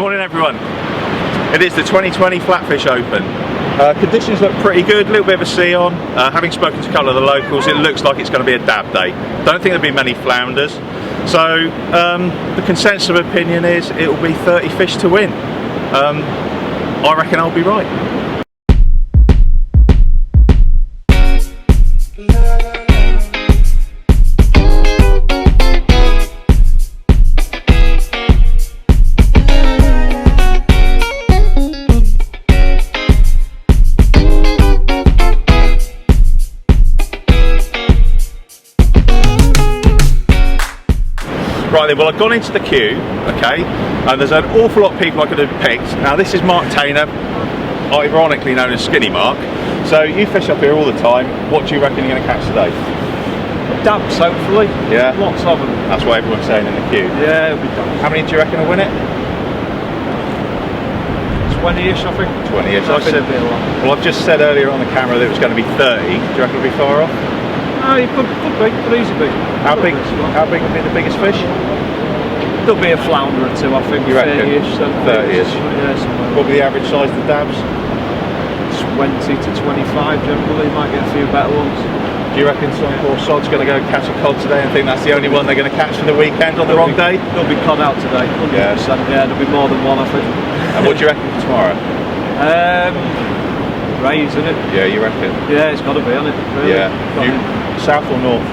Morning everyone. It is the 2020 Flatfish Open. Conditions look pretty good, a little bit of a sea on. Having spoken to a couple of the locals, it looks like it's going to be a dab day. Don't think there'll be many flounders. So the consensus of opinion is it will be 30 fish to win. I reckon I'll be right. Right then, well I've gone into the queue, okay, and there's an awful lot of people I could have picked. Now this is Mark Taylor, ironically known as Skinny Mark. So you fish up here all the time, what do you reckon you're going to catch today? Dabs, hopefully. Yeah? Lots of them. That's what everyone's saying in the queue. Yeah, it'll be dabs. How many do you reckon will win it? 20-ish I think. 20-ish. Well I've just said earlier on the camera that it was going to be 30. Do you reckon it'll be far off? No, it could easily be. How big would be the biggest fish? There'll be a flounder or two, I think. You reckon? 30-ish. 30-ish. Yeah, somewhere. What will be the average size of the dabs? 20 to 25 generally. Might get a few better ones. Do you reckon some poor sod's going to go catch a cod today and think that's the only one they're going to catch for the weekend on the wrong day? There'll be cod out today. 100%. Yeah. Yeah, there'll be more than one, I think. And what do you reckon for tomorrow? Rays, isn't it? Yeah, you reckon? Yeah, it's got to be, hasn't it? Really? Yeah. South or north?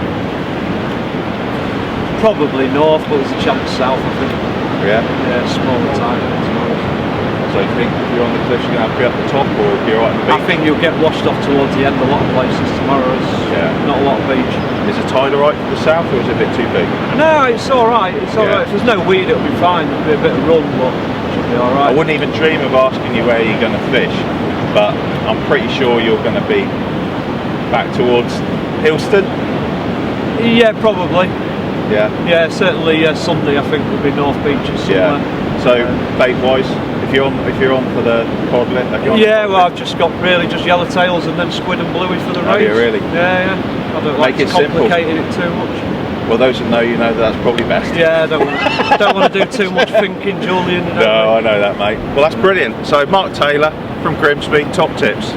Probably north, but there's a chance south, I think. Yeah? Yeah, smaller time. So you think if you're on the cliffs you're going to be up the top or be right on the beach? I think you'll get washed off towards the end a lot of places tomorrow. Not a lot of beach. Is the tide alright for the south or is it a bit too big? No, it's alright. It's alright. If there's no weed it'll be fine. There'll be a bit of run, but it should be alright. I wouldn't even dream of asking you where you're going to fish, but I'm pretty sure you're going to be back towards Hillston. Yeah, probably. Yeah. Yeah, certainly. Sunday I think will be North Beaches somewhere. Yeah. So bait wise, if you're on for the codlet, yeah. Well, I've just got really just yellowtails and then squid and bluey for the rays. Oh, yeah, really? Yeah. I don't like complicating it too much. Well, those that know you know that's probably best. Yeah, I don't want to do too much thinking, Julian. No, I know that, mate. Well, that's brilliant. So Mark Taylor from Grimsby, top tips.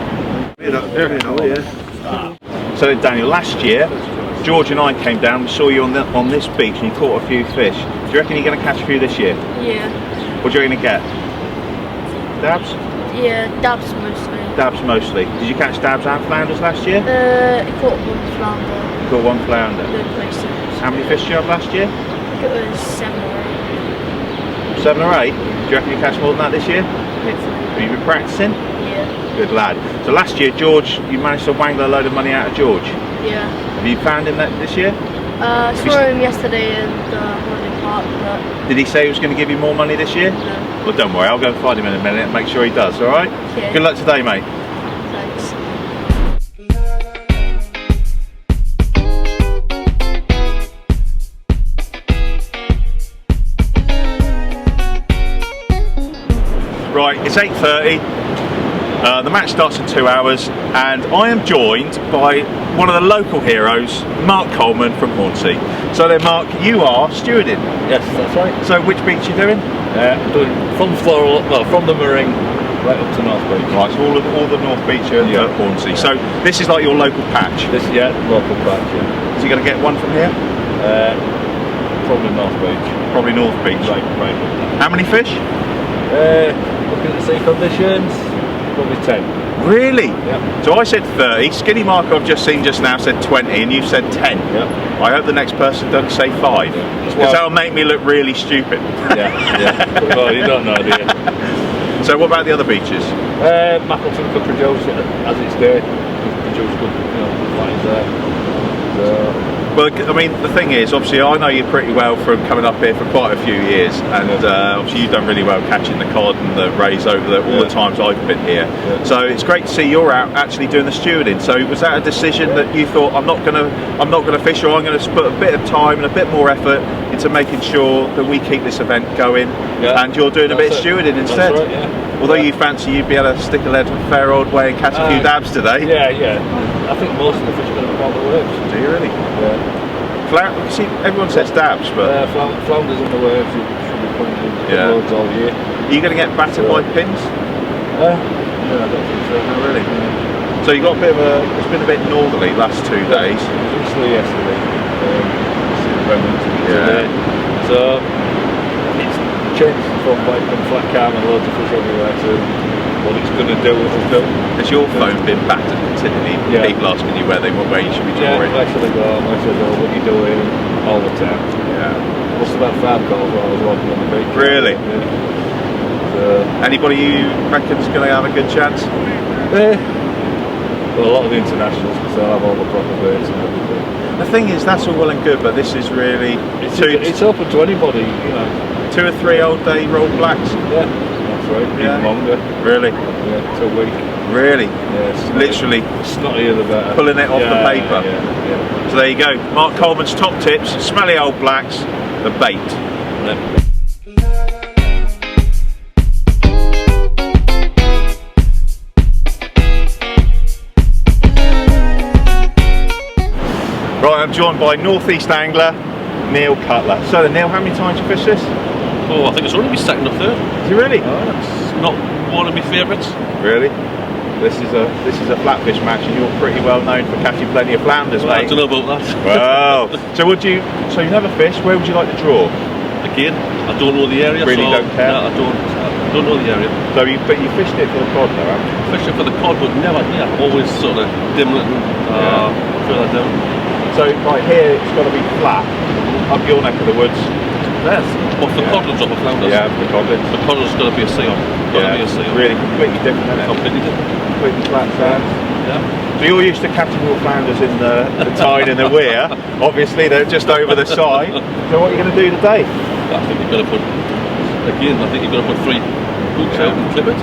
So Daniel, last year George and I came down, we saw you on this beach and you caught a few fish. Do you reckon you're going to catch a few this year? Yeah. What are you going to get? Dabs? Yeah, dabs mostly. Dabs mostly. Did you catch dabs and flounders last year? I caught one flounder. You caught one flounder. Good places. How many fish did you have last year? It was 7 or 8. 7 or 8? Do you reckon you catch more than that this year? Hopefully. Have you been practicing? Yeah. Good lad. So last year, George, you managed to wangle a load of money out of George. Yeah. Have you found him that this year? I saw him yesterday in the holiday park, but... Did he say he was going to give you more money this year? No. Well, don't worry, I'll go and find him in a minute and make sure he does, alright? Okay. Good luck today, mate. Thanks. Right, it's 8:30. The match starts in 2 hours, and I am joined by one of the local heroes, Mark Coleman from Hornsey. So then, Mark, you are stewarding. Yes, that's right. So which beach are you doing? Doing from Floral, well, from the Marine right up to North Beach. Right, so all the North Beach at Hornsey. So this is like your local patch. This, local patch. Yeah. So you're going to get one from here? Probably North Beach. Probably North Beach. Right. How many fish? Looking at the sea conditions, probably 10. Really? Yeah. So I said 30. Skinny Mark I've just seen just now said 20, and you said 10. Yeah. I hope the next person doesn't say 5, because that'll make me look really stupid. Yeah. Well, you don't know, do you? So what about the other beaches? Mackleton could produce it as it's day. Produce good, lines there. So. Well, I mean, the thing is, obviously, I know you pretty well from coming up here for quite a few years, and obviously you've done really well catching the cod and the rays over there all the times I've been here. Yeah. So it's great to see you're out actually doing the stewarding. So was that a decision that you thought I'm not gonna fish, or I'm going to put a bit of time and a bit more effort into making sure that we keep this event going, and you're doing a bit of stewarding instead? That's right, yeah. Although you fancy you'd be able to stick a lead a fair old way and catch a few dabs today. Yeah. I think most of the fish are going to come out the waves. Do you really? Yeah. See, everyone says dabs, but flounders on the waves. loads all year. Are you going to get battered by pins? Yeah, I don't think so. Oh, really? So you got a bit of it's been a bit northerly last 2 days. Obviously yesterday. Today. So it's changed from like flat calm and loads of fish everywhere to what it's going to do, it'll do. Has your phone been battered continually? Yeah. People asking you where you should be drawing? Where should I go? Where should I go? What are you doing? All the time. Yeah. Must have had 5 calls while I was walking on the beach. Really? Yeah. Anybody you reckon's going to have a good chance? Well, a lot of the internationals, because they'll have all the proper baits and everything. The thing is, that's all well and good, but this is really It's open to anybody, you know. 2 or 3 old day rolled blacks. Yeah, that's right. Yeah. Even longer. Really? Yeah, 2 weeks. Really? Yeah, Literally snottier the better. pulling it off the paper. Yeah. So there you go. Mark Coleman's top tips: smelly old blacks, the bait. Yeah. Right, I'm joined by Northeast angler Neil Cutler. So Neil, how many times you fished this? Oh, I think it's only my second or third. Is it really? It's not one of my favourites. Really? This is a flatfish match, and you're pretty well known for catching plenty of flounders, Well, I mate. don't know about that. Wow. So you never fished? Where would you like to draw? Again, I don't know the area. Really so don't care? No, I don't know the area. So but you fished it for the cod, though, haven't you? Fishing for the cod, but never here. Always sort of dimleting further down. So right here, it's got to be flat. Up your neck of the woods. Yes. Well, for codlins or for flounders? Yeah, for codlins. The codlin's got to be a sea on. Got to be a sea on. Really completely different, isn't it? Completely different. Completely flat sand. Yeah. So you're used to catching your flounders in the tide and the weir. Obviously, they're just over the side. So what are you going to do today? I think you've got to put 3 hooks out and clip it.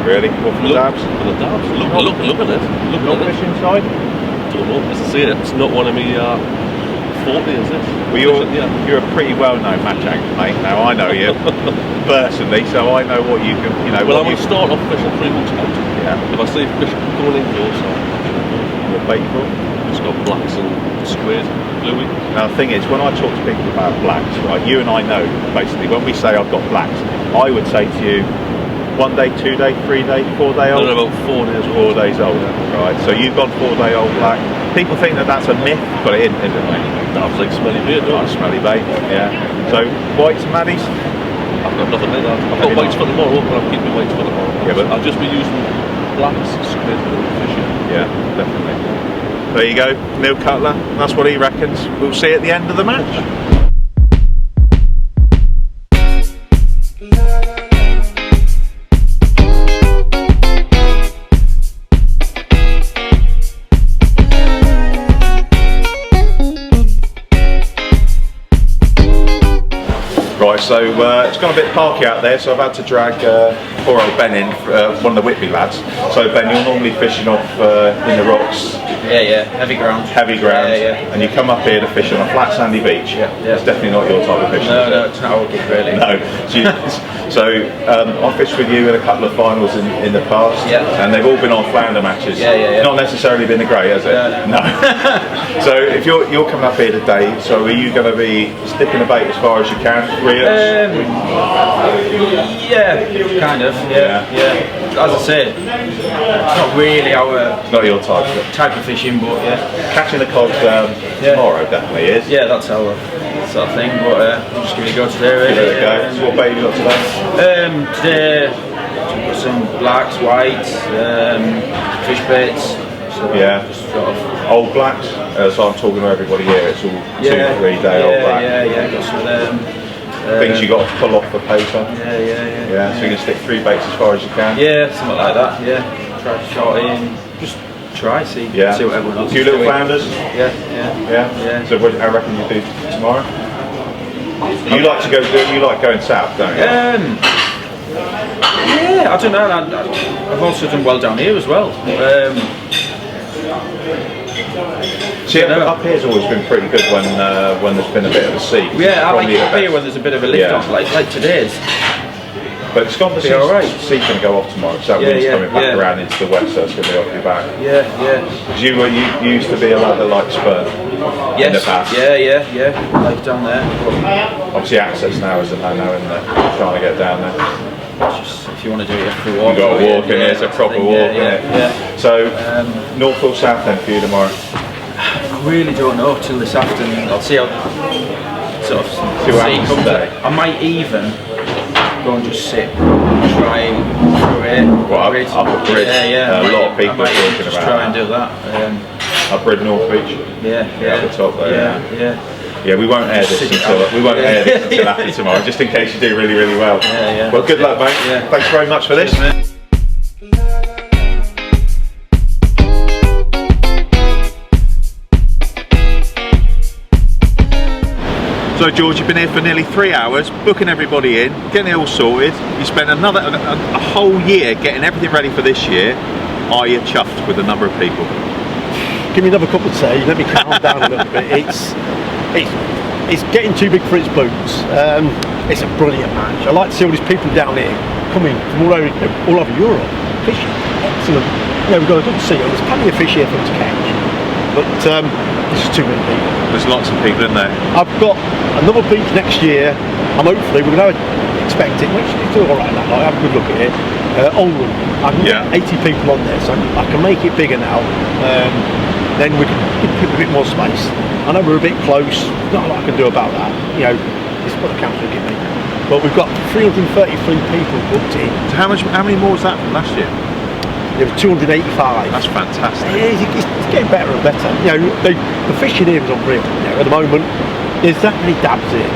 Really? What for the dabs? For the dabs. Look at it. Not fish inside? Don't know. As I say, it's not one of me 40, is it? Well, you're a pretty well-known match angler, mate. Now I know you personally, so I know what you can. Well, I'm going to start off fishing 3 hooks out. Yeah. If I see fish coming in close, What bait for? it's got blacks and squid, bluey. Now the thing is, when I talk to people about blacks, right, you and I know basically when we say I've got blacks, I would say to you, 1 day, 2 day, 3 day, 4 day old. They're about 4 days old. 4 days old, right? So you've got 4 day old black. People think that that's a myth, but it isn't, mate. Dabs like smelly bait, don't Nice smelly bait, yeah. So whites and maddies. I've got nothing like that. I've got whites for tomorrow, but I'm keeping whites for tomorrow. Yeah, but I'll just be using blacks, squid, and fishing. yeah, definitely. There you go, Neil Cutler. That's what he reckons. We'll see at the end of the match. Right, so it's gone a bit parky out there, so I've had to drag poor old Ben in, one of the Whitby lads. So Ben, you're normally fishing off in the rocks. Yeah, heavy ground. Heavy ground, Yeah. and you come up here to fish on a flat sandy beach. Yeah. It's definitely not your type of fishing. No, it's not all good really. No. So I fished with you in a couple of finals in the past, and they've all been on flounder matches. Yeah. Not necessarily been the grey, has it? No. So if you're coming up here today, so are you going to be sticking the bait as far as you can? Yeah, kind of. Yeah. As I said, it's not really our It's not your type. type of fishing, but Catching the cod tomorrow definitely is. yeah, that's our sort of thing. But I'm just giving it a go today. Really. Give it a go. So what bait have you got today? Today, I've got some blacks, whites, fish baits. So just sort of Old blacks. So I'm talking to everybody here. It's all 2-3 day old black. Yeah, got some of them. Things you got to pull off the paper. Yeah. So you can stick 3 baits as far as you can. Yeah, something like that. Yeah. Try to short in. Just try, see what everyone else A few is little doing. flounders. Yeah. So what I reckon you do tomorrow? You like to go. You like going south, don't you? Yeah, I don't know. I've also done well down here as well. See, up here's always been pretty good when there's been a bit of a sea. Yeah, I like Probably it up the here best. when there's a bit of a lift off, like today's. But it's gone to Be all right. Sea's going to go off tomorrow, so that wind's coming back around into the west, so it's going to be off your back. Yeah. Because you used to be a lad that liked spurt in the past. Yeah. Like down there. Obviously access now isn't there now, isn't there? Trying to get down there. Just, if you want to do it, you have to walk. You've got to walk in, it's a proper walk, yeah. So, North or South then for you tomorrow? I really don't know till this afternoon. I'll see how sort of See what happens today. I might even go and just sit, try through it. What, up a bridge? Yeah. A lot of people are talking just about try and that. do that. Up Brid North Beach? Yeah. At the top there. Yeah. Yeah, we won't air this until after tomorrow, just in case you do really, really well. Yeah. Well, good luck, mate. Yeah. Thanks very much for this. So George, you've been here for nearly 3 hours, booking everybody in, getting it all sorted. You spent a whole year getting everything ready for this year. Are you chuffed with the number of people? Give me another cup of tea, let me calm down a little bit. It's getting too big for its boots. It's a brilliant match. I like to see all these people down here coming from all over Europe, fishing. Excellent. We've got a good sea, there's plenty of fish here for them to catch. But there's just too many people. There's lots of people in there. I've got another beach next year. Hopefully we're going to expect it. It's all right now. Have a good look at it. Oldham. I can get 80 people on there, so I can make it bigger now. Then we can give people a bit more space. I know we're a bit close. Not a lot I can do about that. It's what the council give me. But we've got 333 people booked in. So how many more was that from last year? There were 285. That's fantastic. It's getting better and better. The fishing here is unreal. At the moment, there's that many dabs here.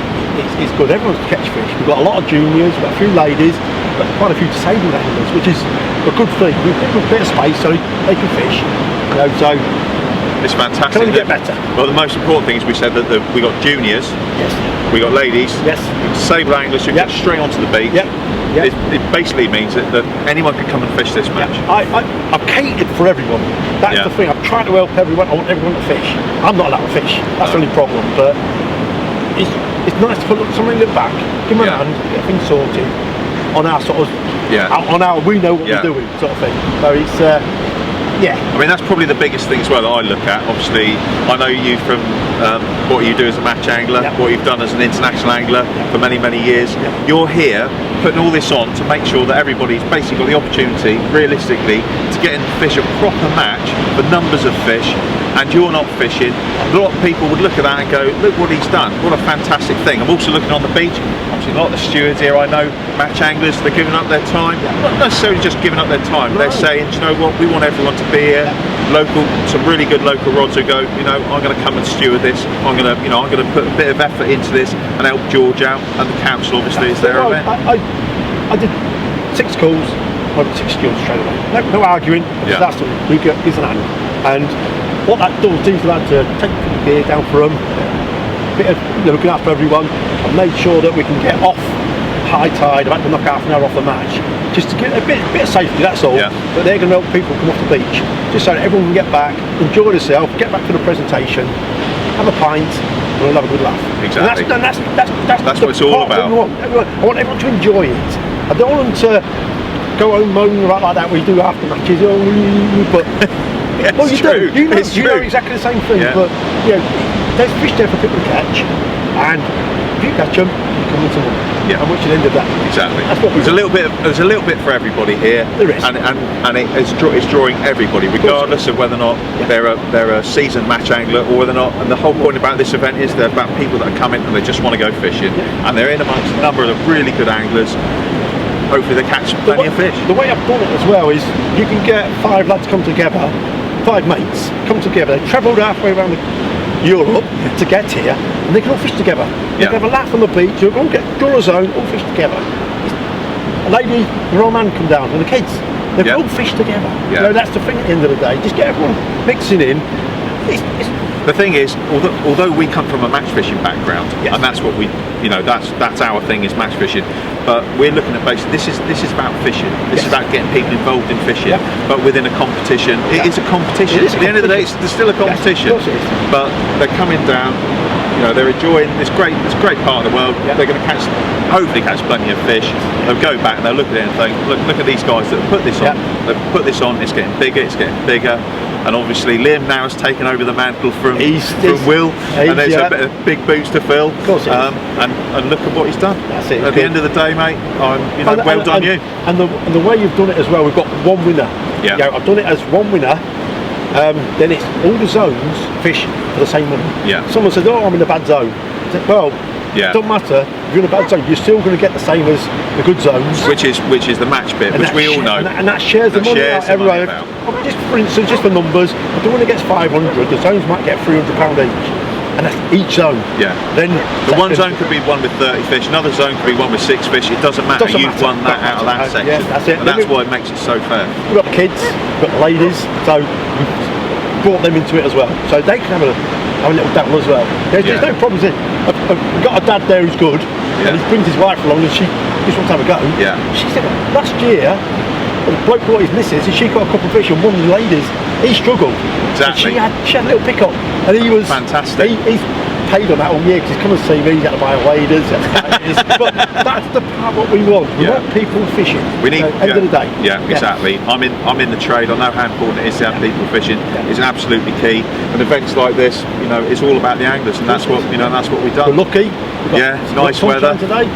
It's good. Everyone's to catch fish. We've got a lot of juniors, we've got a few ladies, but quite a few disabled anglers, which is a good thing. We've got a bit of space so they can fish. So it's fantastic. Can only get better. Well, the most important thing is we said that we got juniors, yes, we got ladies, yes, disabled anglers who get straight onto the beach. It basically means that anyone can come and fish this match. I've catered for everyone. That's the thing. I'm trying to help everyone. I want everyone to fish. I'm not allowed to fish. That's the only problem. But it's nice to put somebody in the back, give them a hand, get things sorted on our sort of on our we know what we're doing sort of thing. So it's I mean, that's probably the biggest thing as well that I look at. Obviously, I know you from what you do as a match angler, what you've done as an international angler for many, many years. You're here putting all this on to make sure that everybody's basically got the opportunity, realistically, to get in and fish a proper match for numbers of fish, and you're not fishing. A lot of people would look at that and go, look what he's done, what a fantastic thing. I'm also looking on the beach, obviously a lot of the stewards here, I know, match anglers, they're giving up their time, not necessarily just giving up their time, they're saying, do you know what, we want everyone to be here, local, some really good local rods who go, I'm going to come and steward this, I'm going to put a bit of effort into this and help George out, and the council obviously is their event. I did 6 calls, I got 6 skills straight away. No arguing, that's all, we get is an angler. And what that does, teams like to take the gear down for them, bit of looking after everyone, and made sure that we can get off high tide. I've had to knock half an hour off the match just to get a bit of safety, that's all. But they're going to help people come off the beach just so that everyone can get back, enjoy themselves, get back for the presentation, have a pint, and we'll have a good laugh. Exactly. And that's what it's all about. I want everyone to enjoy it. I don't want them to go home moaning about like that. We do after matches, but well, you true. Do. You know exactly the same thing. But there's fish there for people to catch, and if you catch them, you can win some money. And which is the end of that. Exactly. That's what there's a little bit for everybody here. There is. And it's drawing everybody, regardless of whether or not they're a seasoned match angler or whether or not. And the whole point about this event is they're about people that are coming and they just want to go fishing, and they're in amongst a number of really good anglers. Hopefully they catch plenty of fish. The way I've done it as well is you can get 5 lads come together, 5 mates come together. They travelled halfway around Europe to get here, and they can all fish together. They can have a laugh on the beach. They'll all get draw a zone, all fish together. A lady, your old man come down, and the kids. They can all fish together. That's the thing at the end of the day. Just get everyone mixing in. The thing is, although we come from a match fishing background, and that's what we, that's our thing is match fishing. But we're looking at basically this is about fishing. This is about getting people involved in fishing, but within a competition. It is a competition. At the end of the day, there's still a competition. Yes, of course it is. But they're coming down. you know, they're enjoying this great part of the world. They're going to hopefully catch plenty of fish. They'll go back and they'll look at it and think, look at these guys that have put this on. They've put this on. It's getting bigger. And obviously Liam now has taken over the mantle from Will, and there's a big boots to fill. Of course it is. And look at what he's done. That's it. At the end of the day, mate, well done you. And the way you've done it as well, we've got one winner. Yeah. I've done it as one winner. Then it's all the zones fish for the same money. Yeah. Someone said, "Oh, I'm in a bad zone." I said, well, it doesn't matter. If you're in a bad zone, you're still going to get the same as the good zones. Which is the match bit, which we all know. And that shares the money out everywhere. Just for instance, just for numbers, if the winner gets 500, the zones might get £300 each. And that's each zone. Yeah. Then the one zone could be one with 30 fish, another zone could be one with 6 fish. It doesn't matter. You've won that out of that section. Yeah, that's it. And that's why it makes it so fair. We've got the kids, we've got the ladies, so we've brought them into it as well. So they can have a little dabble as well. There's no problems in. I've got a dad there who's good, and he brings his wife along, and she just wants to have a go. Yeah. She said last year, the bloke brought his missus, and she got a couple of fish, and one of the ladies, he struggled. Exactly. And she had a little pick up, and he was fantastic. He's paid on that all year because he's come and see me. He's had to buy waders. But that's the part what we want. We want people fishing. We need end of the day. Yeah, exactly. I'm in the trade. I know how important it is to have people fishing. It's absolutely key. And events like this, you know, it's all about the anglers, and that's what we've done. We're lucky. Nice weather today.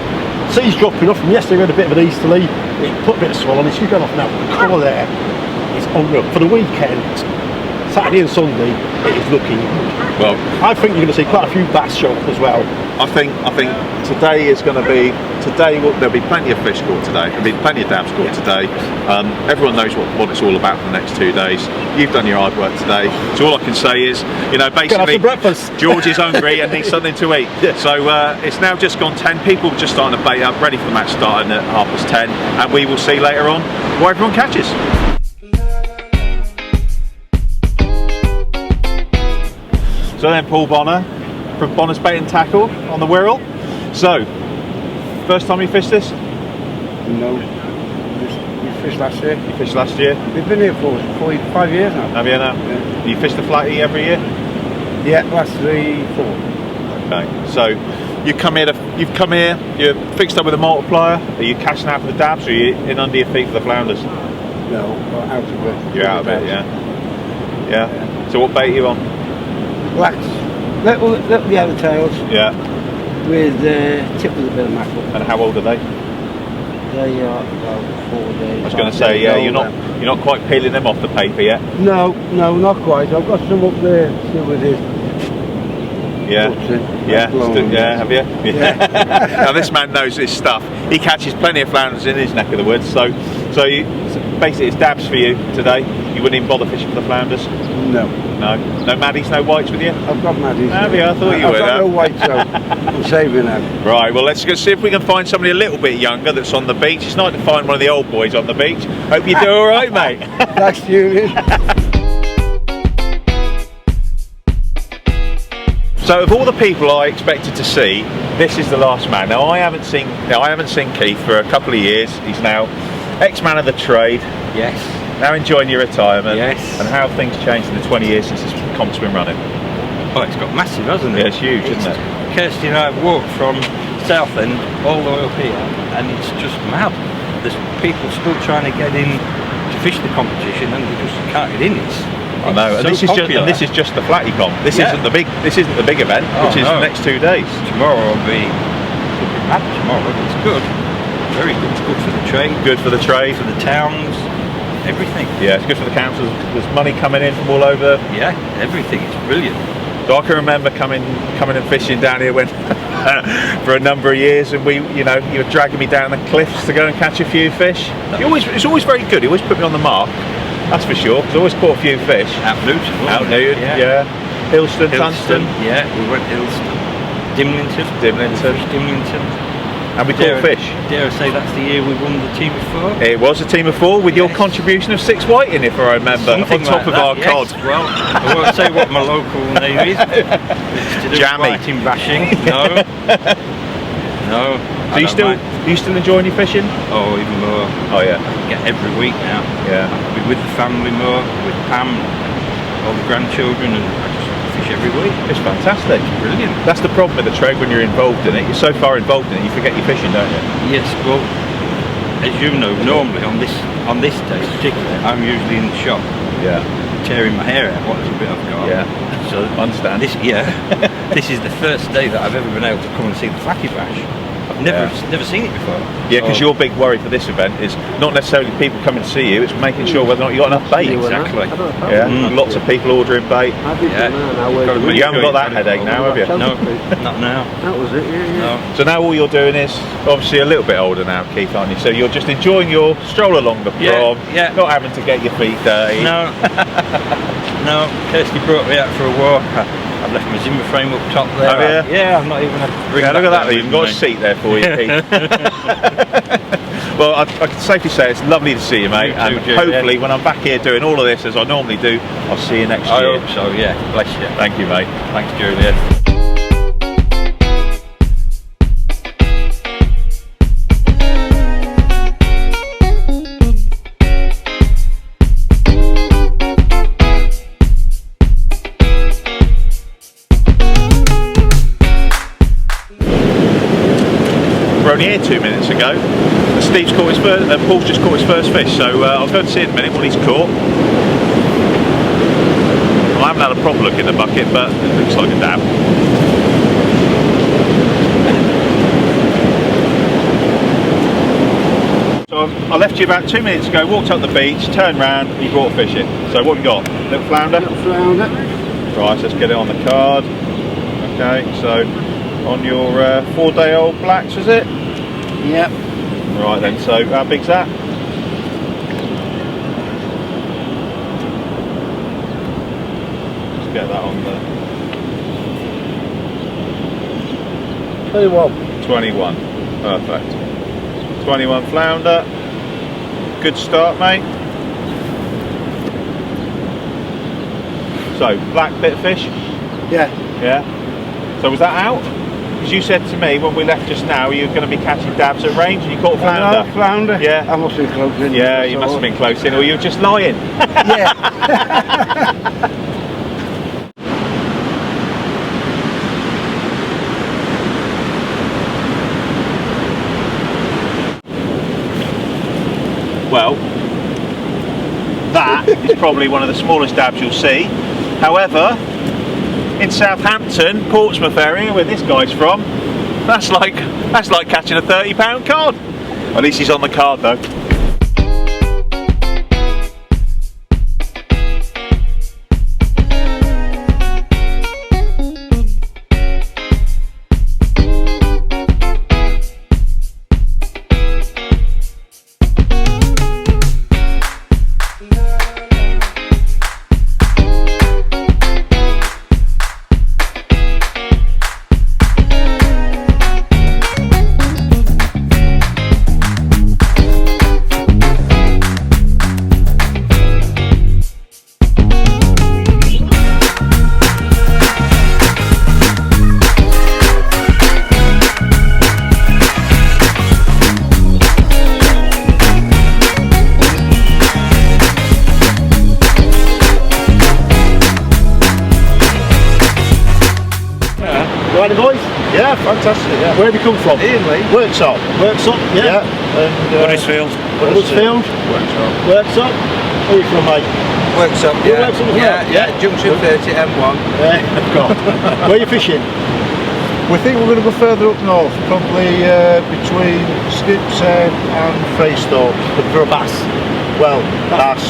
Sea's dropping off. From yesterday we had a bit of an easterly. It put a bit of swell on it. She's going off now. The colour there is unreal. For the weekend, Saturday and Sunday, it is looking good. Well, I think you're going to see quite a few bass show up as well. I think today is going to be there'll be plenty of fish caught today. There'll be plenty of dabs caught today. Everyone knows what it's all about for the next 2 days. You've done your hard work today. So all I can say is, you know, basically, breakfast. George is hungry and needs something to eat. So it's now just gone 10. People are just starting to bait up, ready for the match starting at 10:30, and we will see later on what everyone catches. So then Paul Bonner from Bonner's Bait and Tackle on the Wirral. So, first time you fished this? No, we fished last year. You fished last year? We've been here for 5 years now. Have you now? Yeah. You fish the Flattie every year? Yeah, last 3, 4. Okay, so you've come here, you're fixed up with a multiplier. Are you cashing out for the dabs, or are you in under your feet for the flounders? No, out of it. You're out of it, yeah. So what bait are you on? Blacks. Little yellowtails. Yeah. With tip with a bit of mackerel. And how old are they? They are about 4 days. I was going to say, yeah, you're not quite peeling them off the paper yet. No, not quite. I've got some up there still with it. Yeah, have you? Yeah. Now this man knows his stuff. He catches plenty of flounders in his neck of the woods. So basically it's dabs for you today. You wouldn't even bother fishing for the flounders. No maddies, no whites with you. I've got maddies. Have you? I thought you would. I've got no whites, so I'm saving them. Right. Well, let's go see if we can find somebody a little bit younger that's on the beach. It's nice to find one of the old boys on the beach. Hope you do all right, mate. Thanks, Julian. So of all the people I expected to see, this is the last man. Now I haven't seen Keith for a couple of years. He's now ex-man of the trade. Yes. Now enjoying your retirement. Yes. And how have things changed in the 20 years since this comp's been running? Oh, it's got massive, hasn't it? Yeah, it's huge, isn't it? Kirsty and I have walked from Southend all the way up here, and it's just mad. There's people still trying to get in to fish the competition, and they just can't get in. I know, and so this is just the Flattie comp. This isn't the big event, which is the next 2 days. Tomorrow will be mad. Tomorrow, it's good, very good. It's good for the trade. Good for the trade, for the towns, everything. Yeah, it's good for the councils. There's money coming in from all over. Yeah, everything. It's brilliant. So I can remember coming and fishing down here when for a number of years, and you were dragging me down the cliffs to go and catch a few fish. It's always very good. He always put me on the mark. That's for sure, because I always caught a few fish. Out Newton. Out Newton, yeah. Hillston, Tunston. Yeah, we went Hillston. Dimlington. And we caught fish. Dare I say that's the year we won the team of 4? It was a team of 4 with your contribution of 6 whiting, if I remember, something on top of our cod. Well, I won't say what my local name is. It's to do Jammy. with whiting bashing. No. So you still enjoying your fishing? Oh, even more. Oh yeah. Get every week now. Yeah. I'll be with the family more, with Pam, all the grandchildren, and I just fish every week. It's fantastic. Brilliant. That's the problem with the trade when you're involved in it. You're so far involved in it, you forget you're fishing, don't you? Yes, well, as you know, normally on this day particularly, I'm usually in the shop. Yeah. Tearing my hair out, what a bit I've got. Yeah. So I understand. This this is the first day that I've ever been able to come and see the Flattie Bash. I've never seen it before. Yeah, because your big worry for this event is not necessarily people coming to see you, it's making sure whether or not you got enough bait. Exactly. Yeah, lots of people ordering bait. Yeah. You haven't got that headache now, have you? No, not now. That was it, yeah. No. So now all you're doing is, obviously a little bit older now, Keith, aren't you? So you're just enjoying your stroll along the prom, not having to get your feet dirty. No. No, Kirsty brought me out for a walk. I've left my Zimmer frame up top there. Have you? Yeah, I've not even had to bring look at that, down you've got a seat there for you, Keith. Well, I can safely say it's lovely to see you, mate, and hopefully when I'm back here doing all of this as I normally do, I'll see you next year. I hope so, yeah. Bless you. Thank you, mate. Thanks, Julian. We're only here 2 minutes ago. Steve's caught his first, Paul's just caught his first fish, so I'll go and see in a minute what he's caught. I haven't had a proper look in the bucket, but it looks like a dab. So I left you about 2 minutes ago, walked up the beach, turned round, and you brought fish in. So what have you got? Little flounder? Little flounder. Right, so let's get it on the card. Okay, so on your 4-day-old blacks, was it? Yep. Right then, so how big's that? Let's get that on there. 21. 21, perfect. 21 flounder. Good start, mate. So, black bit of fish? Yeah. Yeah. So was that out? Because you said to me when we left just now you were going to be catching dabs at range and you caught flounder. Flounder? Yeah. I must have been close in. Yeah, you must have been close in, or you were just lying. Yeah. Well, that is probably one of the smallest dabs you'll see. However, in Southampton, Portsmouth area, where this guy's from, that's like catching a £30 cod. At least he's on the card though. Right, boys? Yeah, fantastic. Yeah. Where have you come from? Ely. Worksop. Worksop, yeah. And Huddersfield. Huddersfield. Workshop. Worksop. Where are you from, mate? Worksop, yeah. Worksop as well? Yeah, Junction 30 M1. Yeah, of course. Where are you fishing? We think we're going to go further up north, probably between Skipshead and Freystoke. For a bass. Well, bass.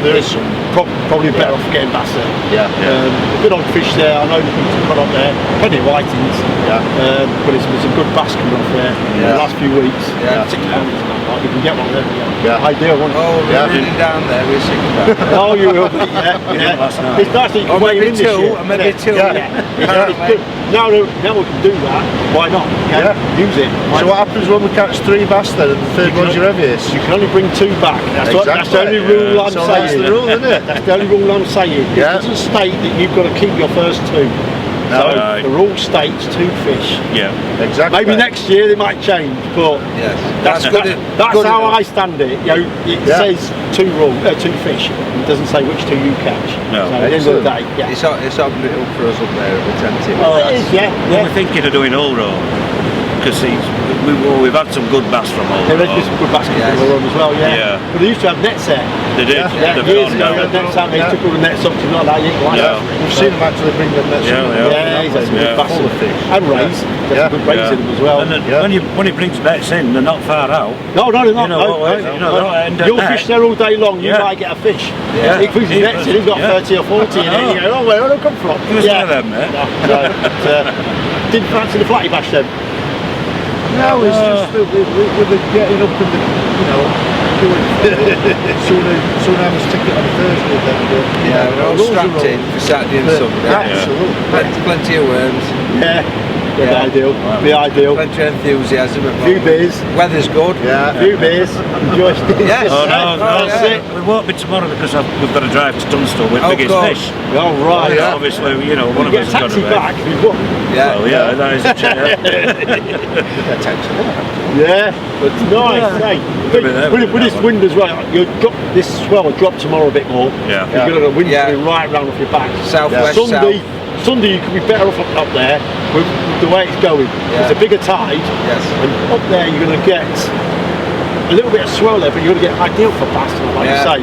There is some. Probably better off getting bass there. Yeah. Good old fish there. I know there's been some cod up there. Plenty of whitings. Yeah. But it's been some good bass coming off there in the last few weeks. Yeah. 6 pounds. You can get one there. Yeah. Ideal one. Oh, we're really down there, we're 6 pounds. Oh, you will be. Yeah. It's nice that you can weigh in this year. Maybe two. It's good. Now we can do that. Why not? Yeah. Use it. So what happens when we catch 3 bass then and the third one's your heaviest? You can only bring 2 back. That's the only rule I'm So saying. that's the rule, isn't it? That's the only rule I'm saying. Yeah. It doesn't state that you've got to keep your first 2. No. So the rule states 2 fish. Yeah. Exactly. Maybe next year they might change, but Yes. that's Good how enough. I stand it. You know, it says 2 fish. doesn't say which two you catch. No. So at the end of the day, yeah. It's opened it up for us up there at the tent. Oh, it is, yeah. We're thinking of doing all road because we've had some good bass from all road. They've had some good baskets from all road as well, yeah. But they used to have nets there. They did. Yeah, They've years gone ago, down. nets out, they took all the nets up to not allow you to like that. We've seen them actually bring them nets. Yeah, he's had some good bass and rays. There's some good rays in them as well. And then when he brings nets in, they're not far out. No, they're not. You'll fish there all day long, you might get a fish. He brings his nets in, he's got 30 or 40 in it, you go, oh, where did it come from? Give us one of them, mate. Didn't fancy the Flattie Bash then? No, it's just with the getting up and soon have a ticket on a Thursday then. We're all strapped in for Saturday and Sunday. Absolutely. Plenty of worms. Be ideal. Be ideal. Plenty of enthusiasm. A few beers. Weather's good. A few beers. Enjoy. Yes. Oh no, that's it. We won't be tomorrow because we've got to drive to Tunstall with biggest fish. Oh right. Obviously, one of us has got to be. Back. Yeah. Well, that is a Yeah, but nice. With this wind as well, this swell will drop tomorrow a bit more. Yeah. You're going to wind coming right round off your back. Southwest. Sunday you could be better off up there with the way it's going. There's a bigger tide, and up there you're going to get a little bit of swell there, but you're going to get ideal for bass, like you say.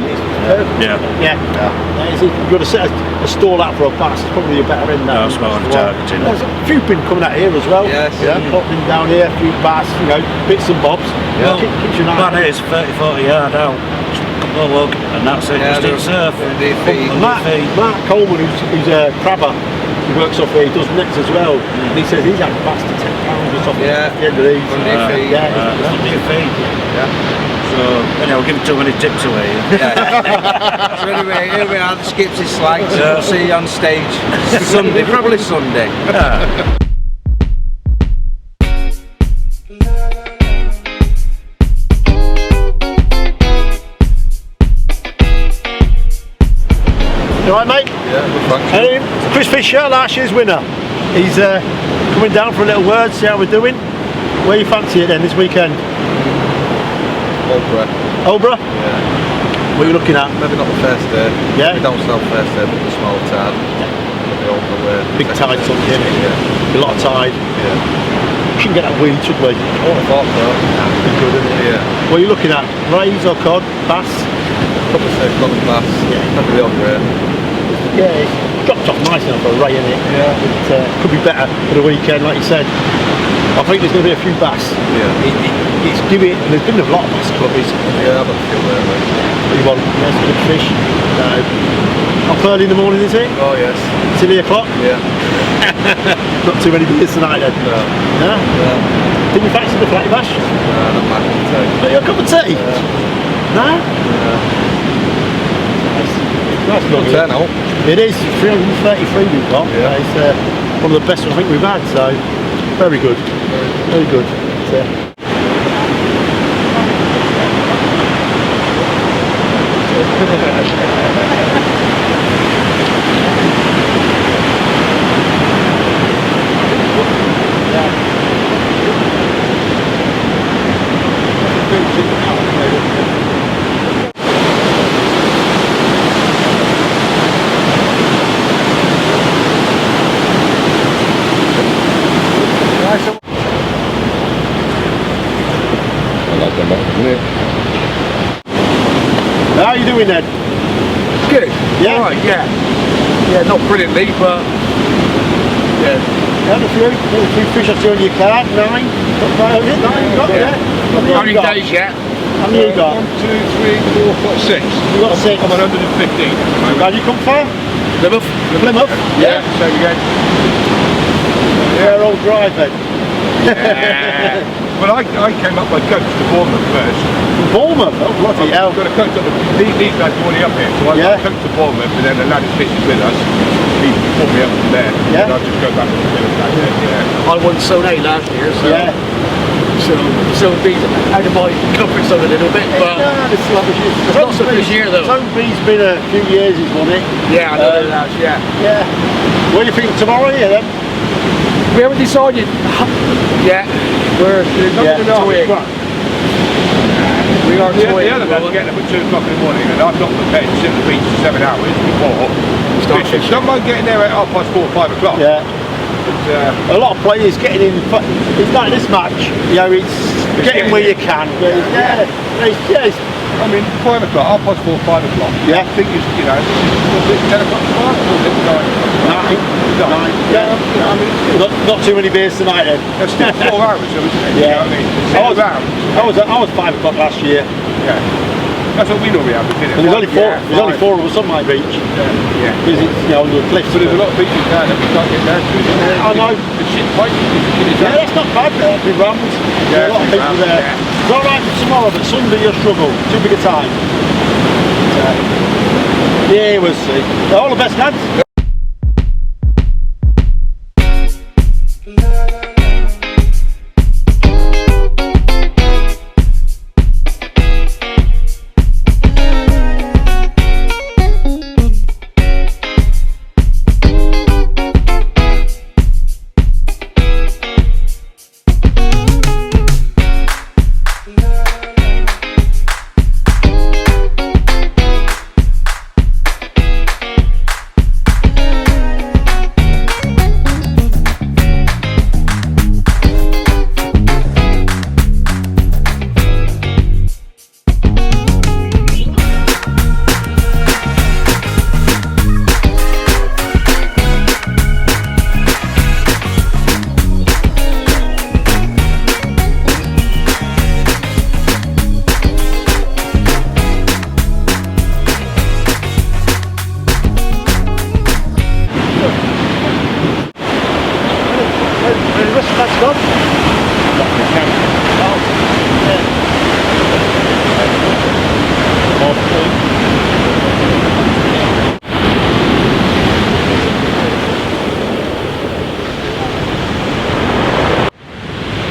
It's you've got to set a stall out for a bass. It's probably a better end there. No, smart targeting. There's a few been coming out here as well. Popping down here, a few bass, bits and bobs. Keeps you nice. That is 30-40 yard out. Couple of lug, and that's it. Just still surf. Mark Coleman, who's a crabber, he works off here, he does nets as well. And he says he's had bass to 10 pounds or something at the end of these. So, anyhow, we'll give too many tips away. So anyway, here we are, the Skips is slagged. We'll see you on stage Sunday, probably Sunday. You alright, mate? Yeah, Chris Fisher, last year's winner. He's coming down for a little word, see how we're doing. Where you fancy it then this weekend? Oldborough? Yeah. What are you looking at? Maybe not the first day. Yeah? We don't sell first day, but the small tide. Big tide on here. A lot of tide. We shouldn't get that weed, should we? Oh, I thought so. That'd be good, isn't it? Yeah. What are you looking at? Rays or cod? Bass? Probably say cod and bass. Probably the old rate. Yeah, it's dropped off nice enough for a ray, isn't it? It could be better for the weekend, like you said. I think there's going to be a few bass. It's giving. There's been a lot of bass club recently. I've got a few there, mate. You want nice good fish. Up early in the morning, is it? Oh yes. Till 8 o'clock? Yeah. Not too many beers tonight then? No. Did you fancy the Flattie Bash? No, not my cup of tea. Not your cup of tea? No? Nice Good turnout. It is, 333 we've got. It's one of the best I think we've had, so very good. Very good. How are you doing then? Good. Yeah? Alright, yeah. Yeah, not brilliantly, but yeah. Had a few fish I saw in your car, 9. Got 5 of it, 9 you got, yeah. How many days yet? How many you got? 1, 2, 3, 4, 5, 6. You got 6. I'm on 115. Where you come from? Plymouth. Plymouth? Yeah. So you go. Yeah, old drive then. Yeah. Well, I came up by coach to Bournemouth first. Bournemouth? Oh, bloody hell. I've got a coach up these guys are already up here, so I coached to Bournemouth, and then the lad who fishes with us, he pulled me up from there. Yeah. And I'll just go back to the village back there, yeah. I won Zone 8 last year, so so B's out of my comfort zone a little bit, but it's not so this year though. Zone B's been a few years he's won it. Yeah, I know that, yeah. Yeah. What do you think tomorrow here then? We haven't decided. Yeah. We're Yeah. We are The other lads getting up at 2 o'clock in the morning, and I've not prepared to sit at the beach for 7 hours before. Don't mind getting there at 4:30, 5 o'clock. Yeah. But, a lot of players getting in. It's like this match. You know, it's getting where you can. I mean, 5 o'clock, 4:30, 5 o'clock. Yeah. I think it's, 10 o'clock tomorrow, or 9? 9. Yeah, I mean, not too many beers tonight then. That's still 4 hours, isn't it? Yeah. You know what I mean? I was 5 o'clock last year. Yeah. That's what we normally have, isn't it? And there's only 4 of us on my beach. Yeah. Because it's, on the cliffs. But there's a lot of beaches down there we can't get down to. I know. The shit pipe is that's not bad there. Big rammed. Yeah, a lot of people rammed, there. yeah. It's alright for tomorrow, but Sunday you'll struggle. Too big a time. Yeah, we'll see. All the best, lads.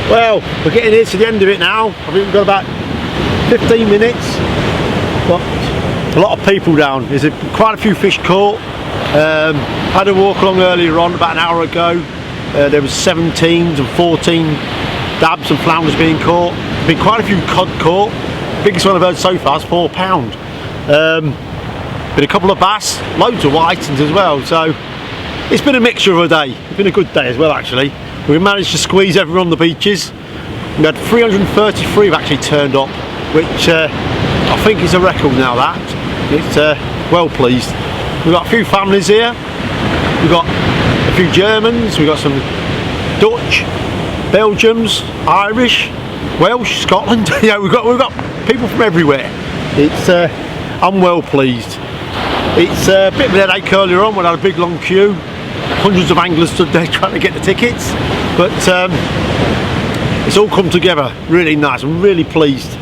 Well, we're getting here to the end of it now. I think we've got about 15 minutes. But a lot of people down. There's quite a few fish caught. Had a walk along earlier on, about an hour ago. There was 17s and 14 dabs and flounders being caught. There's been quite a few cod caught. Biggest one I've heard so far is £4. Been a couple of bass, loads of whitings as well. So it's been a mixture of a day. It's been a good day as well, actually. We managed to squeeze everyone on the beaches. We had 333 have actually turned up, which I think is a record now. That it's well pleased. We've got a few families here. We've got a few Germans. We've got some Dutch, Belgians, Irish, Welsh, Scotland. Yeah, we've got people from everywhere. It's I'm well pleased. It's a bit of a headache earlier on when I had a big long queue. Hundreds of anglers stood there trying to get the tickets, but it's all come together really nice. I'm really pleased.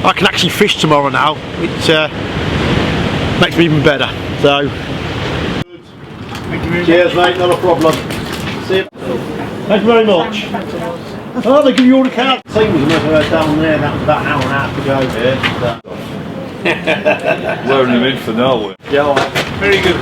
I can actually fish tomorrow now, which makes me even better. So, cheers, mate. Not a problem. See you. Thank you very much. Oh, they give you all the cards. Same was down there. That was about an hour and a half to go. Wearing them in for now. Yeah. Very good.